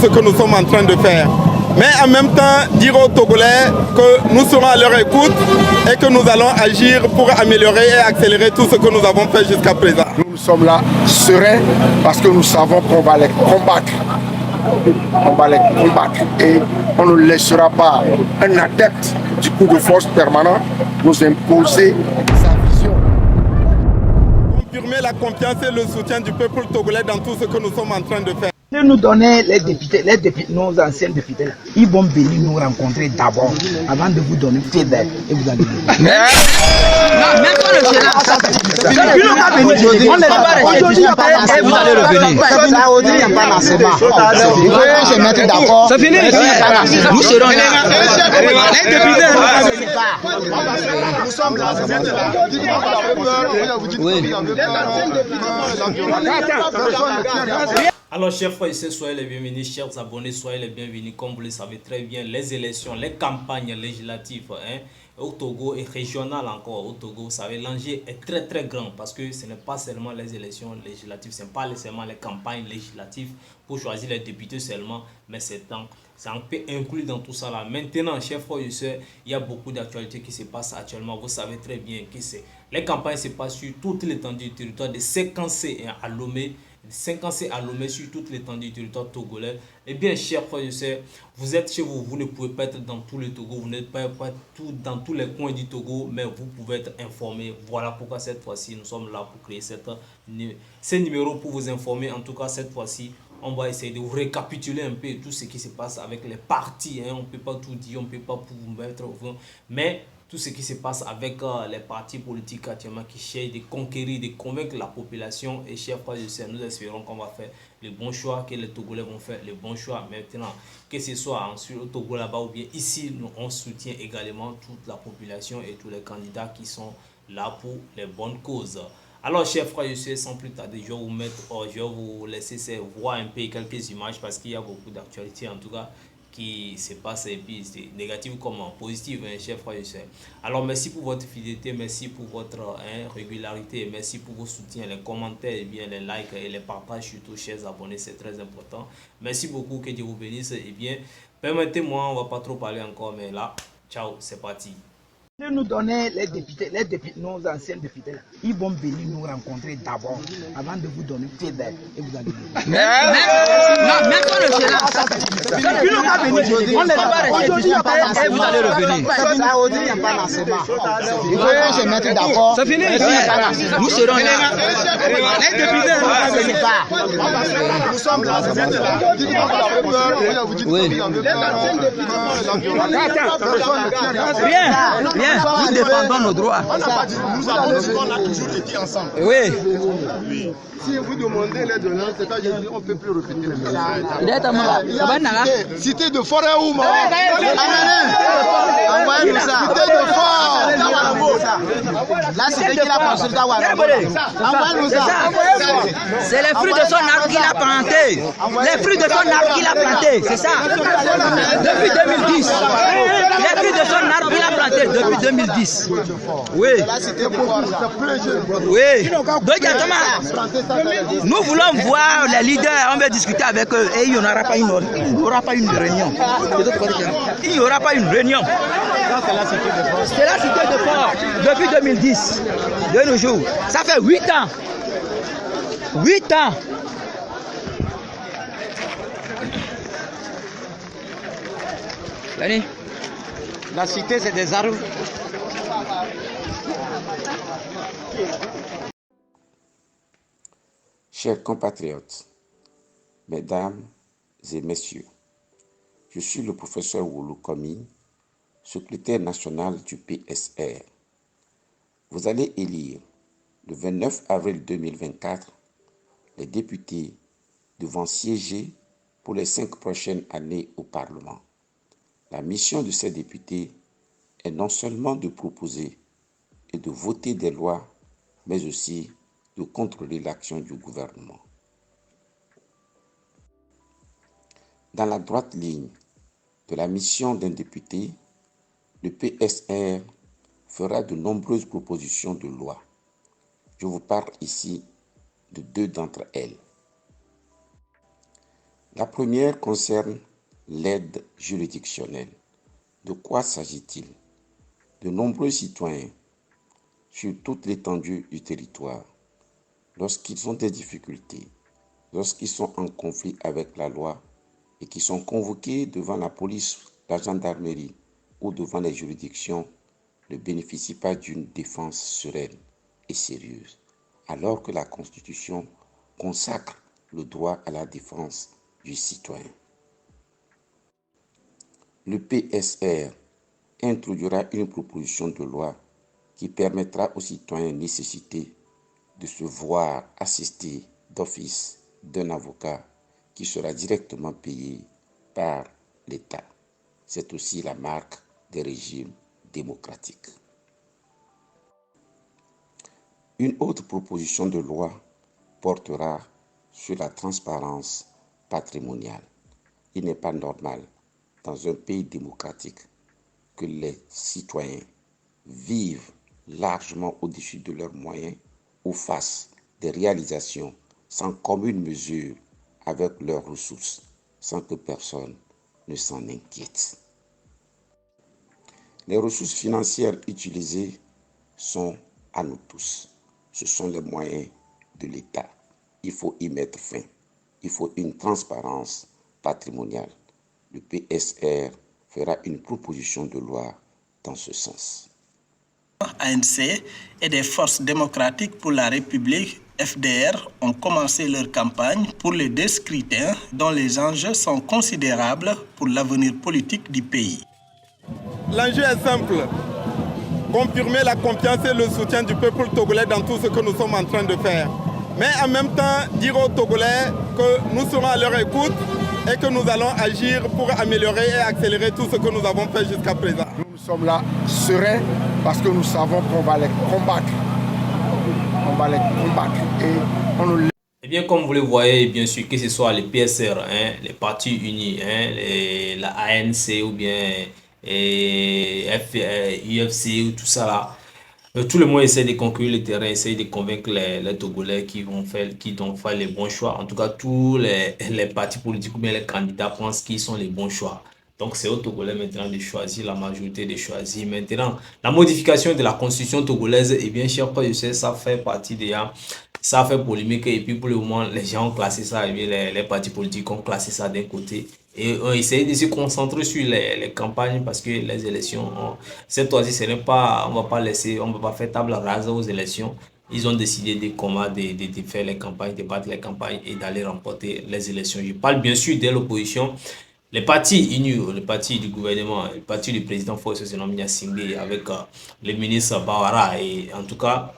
ce que nous sommes en train de faire. Mais en même temps, dire aux Togolais que nous serons à leur écoute et que nous allons agir pour améliorer et accélérer tout ce que nous avons fait jusqu'à présent. Nous sommes là sereins parce que nous savons qu'on va les combattre. On va les combattre et on ne laissera pas un adepte du coup de force permanent nous imposer sa vision. Confirmer la confiance et le soutien du peuple togolais dans tout ce que nous sommes en train de faire. De nous donner les députés, nos anciens députés, ils vont venir nous rencontrer d'abord, avant de vous donner feu vert et vous allez venir. Non, même pas le Sénat. Ils n'ont pas venu. On les a pas restés. Et vous allez revenir. Ça, aujourd'hui, il n'y a pas lancement. Il faut se mettre d'accord. C'est fini. Nous serons là. Les députés. Nous sommes là. Oui. Alors, chers frères et sœurs, soyez les bienvenus, chers abonnés, soyez les bienvenus. Comme vous le savez très bien, les élections, les campagnes législatives au Togo et régionales encore au Togo, vous savez, l'enjeu est très très grand parce que ce n'est pas seulement les élections législatives, ce n'est pas seulement les campagnes législatives pour choisir les députés seulement, mais c'est ça en peut inclure dans tout ça là. Maintenant, chers frères et sœurs, il y a beaucoup d'actualités qui se passent actuellement. Vous savez très bien que les campagnes se passent sur toute l'étendue du territoire de 50C à Lomé. 50C à Lomé sur toute l'étendue du territoire togolais. Eh bien, chers frères et sœurs, vous êtes chez vous, vous ne pouvez pas être dans tout le Togo, vous n'êtes pas dans tous les coins du Togo, mais vous pouvez être informé. Voilà pourquoi cette fois-ci, nous sommes là pour créer ces numéros pour vous informer. En tout cas, cette fois-ci, on va essayer de vous récapituler un peu tout ce qui se passe avec les partis. On ne peut pas tout dire, on ne peut pas vous mettre au fond, mais tout ce qui se passe avec les partis politiques actuellement qui cherchent de conquérir, de convaincre la population. Et chers frères et sœurs, nous espérons qu'on va faire les bons choix, que les Togolais vont faire les bons choix. Maintenant, que ce soit au Togo là-bas ou bien ici, on soutient également toute la population et tous les candidats qui sont là pour les bonnes causes. Alors, chers frères et sœurs, sans plus tarder, je vais vous laisser voir un peu quelques images parce qu'il y a beaucoup d'actualités en tout cas qui se passe et puis c'est négatif comme positif, chers frères et sœurs. Alors merci pour votre fidélité, merci pour votre régularité, merci pour vos soutiens, les commentaires, et bien les likes et les partages, surtout chers abonnés, c'est très important. Merci beaucoup, que Dieu vous bénisse. Et bien, permettez-moi, on va pas trop parler encore, mais là, ciao, c'est parti. De nous donner les députés, nos anciens députés, ils vont venir nous rencontrer d'abord, avant de vous donner feu vert et vous allez venir. Non, même pas le Sénat. Ils n'ont pas venu. On les a pas restés. Et vous allez revenir. Ça, aujourd'hui, il n'y a pas lancement. Il faut se mettre d'accord. C'est fini. Nous serons là. Les députés. Nous sommes là. Oui. Bien. Nous défendons nos droits. On n'a pas dit, nous avons dit qu'on a toujours été ensemble. Oui. Si vous demandez l'aide de l'un, c'est-à-dire qu'on ne peut plus répéter les mêmes. Cité de forêt ou mort. Envoyez-nous ça. Cité de fort. Là, c'est qui l'a construit à envoyez-nous ça. C'est les fruits de son arbre qu'il a planté. Les fruits de son arbre qu'il a planté, c'est ça. Depuis 2010. Les fruits de son arbre qu'il a planté depuis 2010. Oui. Oui. Donc, nous voulons voir les leaders, on va discuter avec eux et il n'y aura pas une réunion. Il n'y aura pas une réunion. C'est la cité de fort depuis 2010, de nos jours. Ça fait 8 ans. 8 ans. Allez. La cité, c'est des arbres. Chers compatriotes, mesdames et messieurs, je suis le professeur Woulou Komi, secrétaire national du PSR. Vous allez élire le 29 avril 2024 les députés devant siéger pour les 5 prochaines années au Parlement. La mission de ces députés est non seulement de proposer et de voter des lois, mais aussi de contrôler l'action du gouvernement. Dans la droite ligne de la mission d'un député, le PSR fera de nombreuses propositions de loi. Je vous parle ici de 2 d'entre elles. La première concerne l'aide juridictionnelle. De quoi s'agit-il? De nombreux citoyens, sur toute l'étendue du territoire, lorsqu'ils ont des difficultés, lorsqu'ils sont en conflit avec la loi et qui sont convoqués devant la police, la gendarmerie ou devant les juridictions, ne bénéficient pas d'une défense sereine et sérieuse, alors que la Constitution consacre le droit à la défense du citoyen. Le PSR introduira une proposition de loi qui permettra aux citoyens nécessités de se voir assistés d'office d'un avocat qui sera directement payé par l'État. C'est aussi la marque des régimes démocratiques. Une autre proposition de loi portera sur la transparence patrimoniale. Il n'est pas normal, dans un pays démocratique, que les citoyens vivent largement au-dessus de leurs moyens ou fassent des réalisations sans commune mesure avec leurs ressources, sans que personne ne s'en inquiète. Les ressources financières utilisées sont à nous tous. Ce sont les moyens de l'État. Il faut y mettre fin. Il faut une transparence patrimoniale. Le PSR fera une proposition de loi dans ce sens. ANC et des forces démocratiques pour la République, FDR, ont commencé leur campagne pour les 2 scrutins dont les enjeux sont considérables pour l'avenir politique du pays. L'enjeu est simple. Confirmer la confiance et le soutien du peuple togolais dans tout ce que nous sommes en train de faire. Mais en même temps, dire aux Togolais que nous serons à leur écoute et que nous allons agir pour améliorer et accélérer tout ce que nous avons fait jusqu'à présent. Nous sommes là sereins parce que nous savons qu'on va les combattre. On va les combattre et on nous... Eh bien, comme vous le voyez, bien sûr, que ce soit les PSR, les partis unis, la ANC ou bien UFC ou tout ça là, tout le monde essaie de conquérir le terrain, essaie de convaincre les Togolais qui vont faire les bons choix. En tout cas, tous les partis politiques ou bien les candidats pensent qu'ils sont les bons choix. Donc, c'est aux Togolais maintenant de choisir, la majorité de choisir. Maintenant, la modification de la constitution togolaise, eh bien, cher frère, je sais, ça fait partie déjà, ça fait polémique. Et puis, pour le moment, les gens ont classé ça, et bien, les partis politiques ont classé ça d'un côté. Et on essaie de se concentrer sur les campagnes parce que les élections, cette fois-ci, ce n'est pas, on va pas faire table rase aux élections. Ils ont décidé de faire les campagnes, de battre les campagnes et d'aller remporter les élections. Je parle bien sûr de l'opposition. Les partis unis, le parti du gouvernement, le parti du président Fosse Senomia Singé avec le ministre Bawara et en tout cas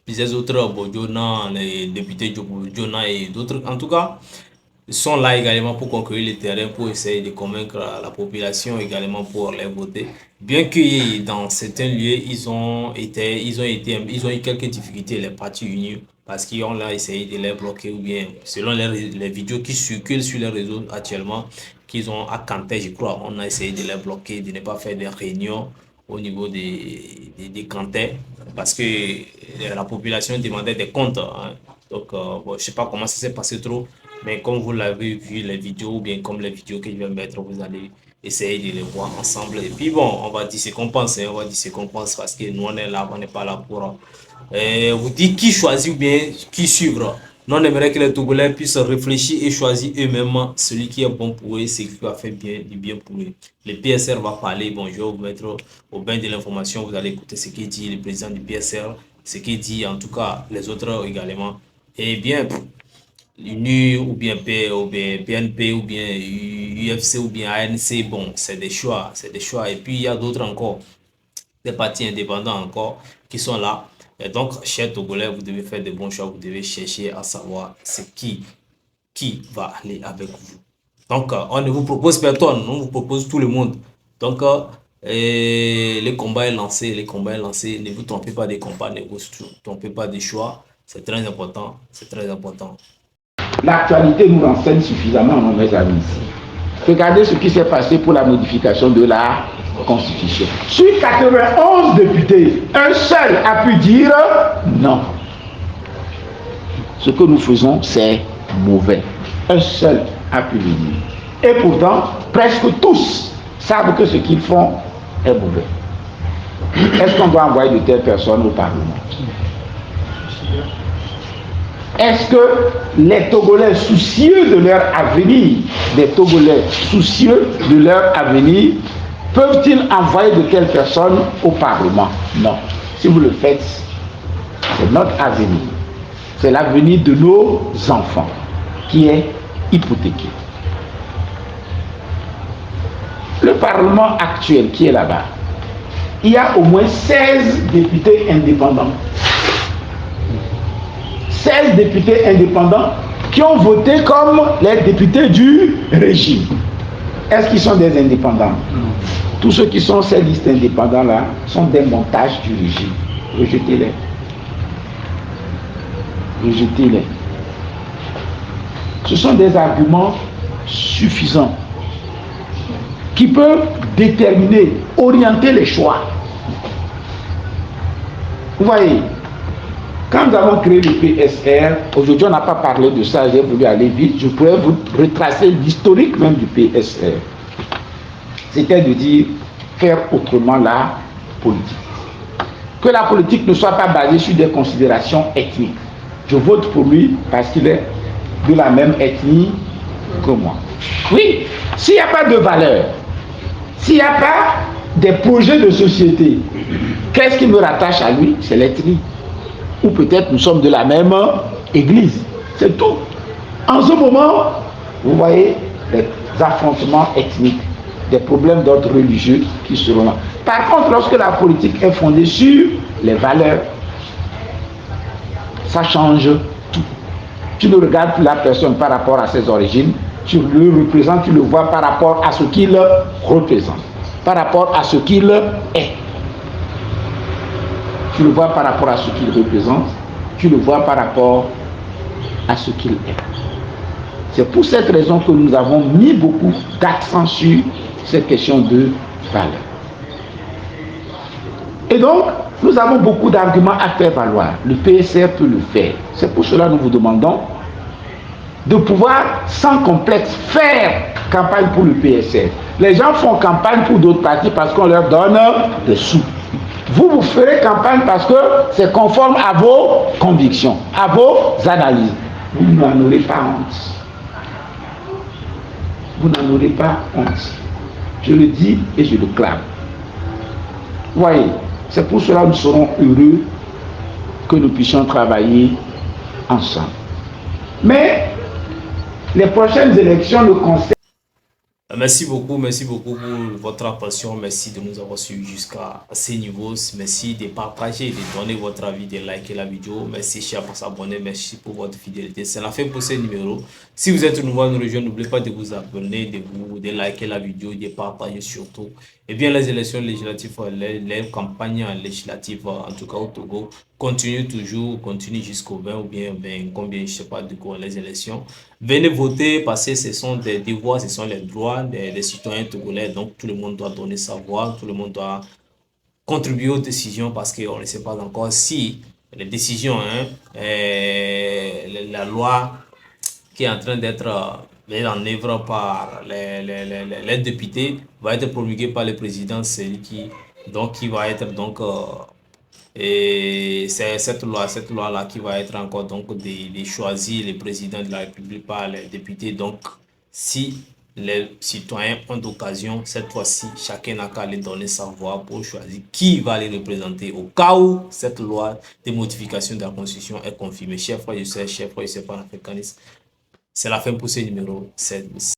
plusieurs autres, Bodjona, les députés Bodjona et d'autres, en tout cas, sont là également pour conquérir le terrain, pour essayer de convaincre la population également pour les voter. Bien que dans certains lieux, ils ont eu quelques difficultés, les partis unis, parce qu'ils ont là essayé de les bloquer ou bien, selon les vidéos qui circulent sur les réseaux actuellement, qu'ils ont à Kanté, je crois, on a essayé de les bloquer, de ne pas faire des réunions au niveau des Kanté, parce que la population demandait des comptes. Donc, bon, je ne sais pas comment ça s'est passé trop, mais comme vous l'avez vu, les vidéos, ou bien comme les vidéos que je vais mettre, vous allez essayer de les voir ensemble. Et puis bon, on va dire ce qu'on pense, on va dire ce qu'on pense, parce que nous, on est là, on n'est pas là pour vous dire qui choisir ou bien qui suivre. Nous, on aimerait que les Togolais puissent réfléchir et choisir eux-mêmes celui qui est bon pour eux, ce qui va faire du bien pour eux. Le PSR va parler, bon, je vais vous mettre au bain de l'information, vous allez écouter ce qu'il dit le président du PSR, ce qu'il dit en tout cas les autres également. Et bien, l'UNU ou bien PNP ou bien UFC ou bien ANC, bon, c'est des choix. Et puis, il y a d'autres encore, des partis indépendants encore qui sont là. Et donc, chers Togolais, vous devez faire de bons choix, vous devez chercher à savoir c'est qui va aller avec vous. Donc, on ne vous propose personne, on vous propose tout le monde. Donc, le combat est lancé, ne vous trompez pas des combats, ne vous trompez pas des choix. C'est très important, L'actualité nous renseigne suffisamment, mes amis. Regardez ce qui s'est passé pour la modification de la Constitution. Sur 91 députés, un seul a pu dire non. Ce que nous faisons, c'est mauvais. Un seul a pu le dire. Et pourtant, presque tous savent que ce qu'ils font est mauvais. Est-ce qu'on doit envoyer de telles personnes au Parlement? Est-ce que les Togolais soucieux de leur avenir, des Togolais soucieux de leur avenir, peuvent-ils envoyer de telles personnes au Parlement? Non. Si vous le faites, c'est notre avenir. C'est l'avenir de nos enfants qui est hypothéqué. Le Parlement actuel qui est là-bas, il y a au moins 16 députés indépendants. 16 députés indépendants qui ont voté comme les députés du régime. Est-ce qu'ils sont des indépendants? Tous ceux qui sont ces listes indépendants-là sont des montages du régime. Rejetez-les. Rejetez-les. Ce sont des arguments suffisants qui peuvent déterminer, orienter les choix. Vous voyez, quand nous avons créé le PSR, aujourd'hui on n'a pas parlé de ça, j'ai voulu aller vite, je pourrais vous retracer l'historique même du PSR. C'était de dire, faire autrement la politique. Que la politique ne soit pas basée sur des considérations ethniques. Je vote pour lui parce qu'il est de la même ethnie que moi. Oui, s'il n'y a pas de valeur, s'il n'y a pas des projets de société, qu'est-ce qui me rattache à lui? C'est l'ethnie. Ou peut-être nous sommes de la même église. C'est tout. En ce moment, vous voyez les affrontements ethniques, des problèmes d'ordre religieux qui seront là. Par contre, lorsque la politique est fondée sur les valeurs, ça change tout. Tu ne regardes plus la personne par rapport à ses origines, tu le représentes, tu le vois par rapport à ce qu'il représente, par rapport à ce qu'il est. Tu le vois par rapport à ce qu'il représente, tu le vois par rapport à ce qu'il est. C'est pour cette raison que nous avons mis beaucoup d'accent sur cette question de valeur. Et donc, nous avons beaucoup d'arguments à faire valoir. Le PSR peut le faire. C'est pour cela que nous vous demandons de pouvoir, sans complexe, faire campagne pour le PSR. Les gens font campagne pour d'autres partis parce qu'on leur donne des sous. Vous, vous ferez campagne parce que c'est conforme à vos convictions, à vos analyses. Vous n'en aurez pas honte. Vous n'en aurez pas honte. Je le dis et je le clame. Voyez, c'est pour cela que nous serons heureux que nous puissions travailler ensemble. Mais les prochaines élections le concernent. Merci beaucoup pour votre attention. Merci de nous avoir suivis jusqu'à ce niveau. Merci de partager, de donner votre avis, de liker la vidéo. Merci cher pour s'abonner. Merci pour votre fidélité. C'est la fin pour ce numéro. Si vous êtes nouveau à nous rejoindre, n'oubliez pas de vous abonner, de liker la vidéo, de partager surtout. Et bien les élections législatives, les campagnes législatives, en tout cas au Togo, continuent jusqu'au 20 ou bien 20, combien, je ne sais pas de quoi, les élections. Venez voter parce que ce sont des devoirs, ce sont les droits des citoyens togolais. Donc tout le monde doit donner sa voix, tout le monde doit contribuer aux décisions parce qu'on ne sait pas encore si les décisions, la loi qui est en train d'être mise en œuvre par les députés va être promulguée par le président, celui qui va être donc et c'est cette loi là qui va être encore donc de choisir le président de la République par les députés. Donc si les citoyens ont d'occasion, cette fois-ci chacun n'a qu'à aller donner sa voix pour choisir qui va les représenter au cas où cette loi de modification de la constitution est confirmée. Chers frères et sœurs, chers frères et sœurs panafricanistes, c'est la fin pour ce numéro 7.